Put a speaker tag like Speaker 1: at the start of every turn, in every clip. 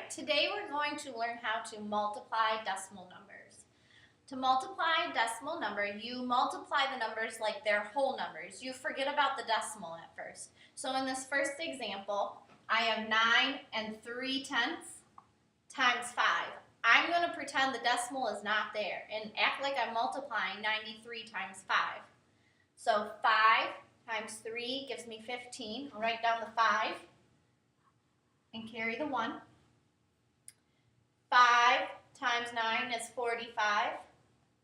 Speaker 1: right, today we're going to learn how to multiply decimal numbers. To multiply a decimal number, you multiply the numbers like they're whole numbers. You forget about the decimal at first. So in this first example, I have 9 and 3/10 times 5. I'm going to pretend the decimal is not there and act like I'm multiplying 93 times 5. So 5 times 3 gives me 15. I'll write down the 5 and carry the 1. 5 times 9 is 45,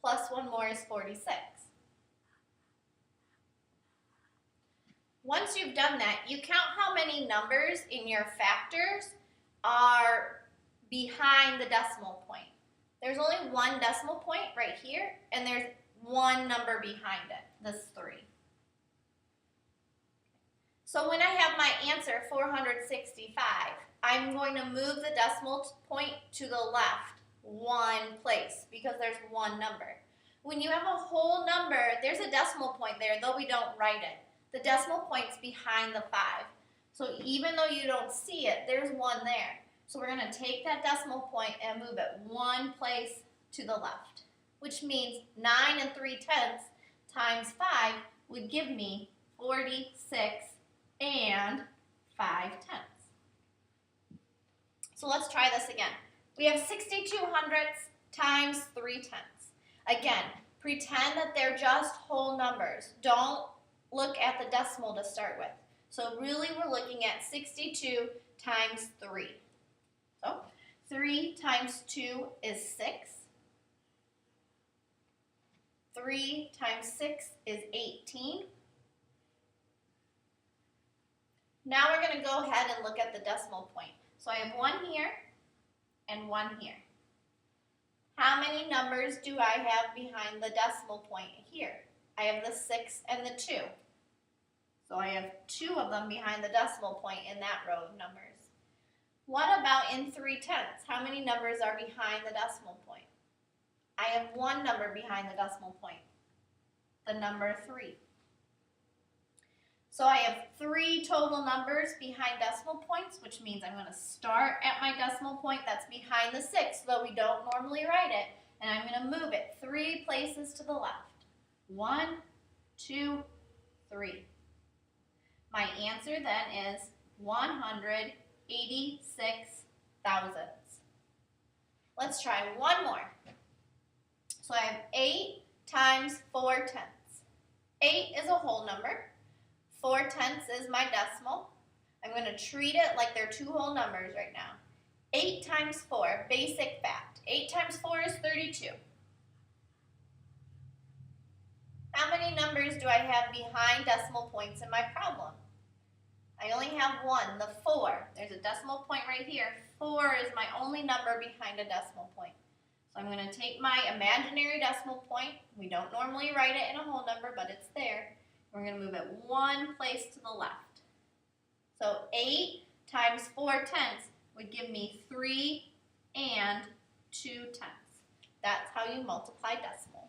Speaker 1: plus 1 more is 46. Once you've done that, you count how many numbers in your factors are behind the decimal point. There's only one decimal point right here, and there's one number behind it, this 3. So when I have my answer, 465, I'm going to move the decimal point to the left one place because there's one number. When you have a whole number, there's a decimal point there, though we don't write it. The decimal point's behind the 5. So even though you don't see it, there's one there. So we're going to take that decimal point and move it one place to the left, which means 9 and 3/10 times 5 would give me 46 and 5/10. So let's try this again. We have 62 hundredths times 3/10. Again, pretend that they're just whole numbers. Don't look at the decimal to start with. So really we're looking at 62 times 3. So 3 times 2 is 6. 3 times 6 is 18. Now we're going to go ahead and look at the decimal point. So I have 1 here and 1 here. How many numbers do I have behind the decimal point here? I have the 6 and the 2. So I have 2 of them behind the decimal point in that row of numbers. What about in 3/10? How many numbers are behind the decimal point? I have 1 number behind the decimal point, the number 3. So I have 3 total numbers behind decimal points, which means I'm going to start at my decimal point that's behind the 6, though we don't normally write it, and I'm going to move it 3 places to the left. 1, 2, 3. My answer then is 186 thousandths. Let's try one more. So I have 8 times 4/10. 8 is a whole number. 4/10 is my decimal. I'm going to treat it like they're 2 whole numbers right now. 8 times 4, basic fact. 8 times 4 is 32. How many numbers do I have behind decimal points in my problem? I only have 1, the 4. There's a decimal point right here. 4 is my only number behind a decimal point. So I'm going to take my imaginary decimal point. We don't normally write it in a whole number, but it's there. We're going to move it 1 place to the left. So 8 times 4/10 would give me 3 and 2/10. That's how you multiply decimals.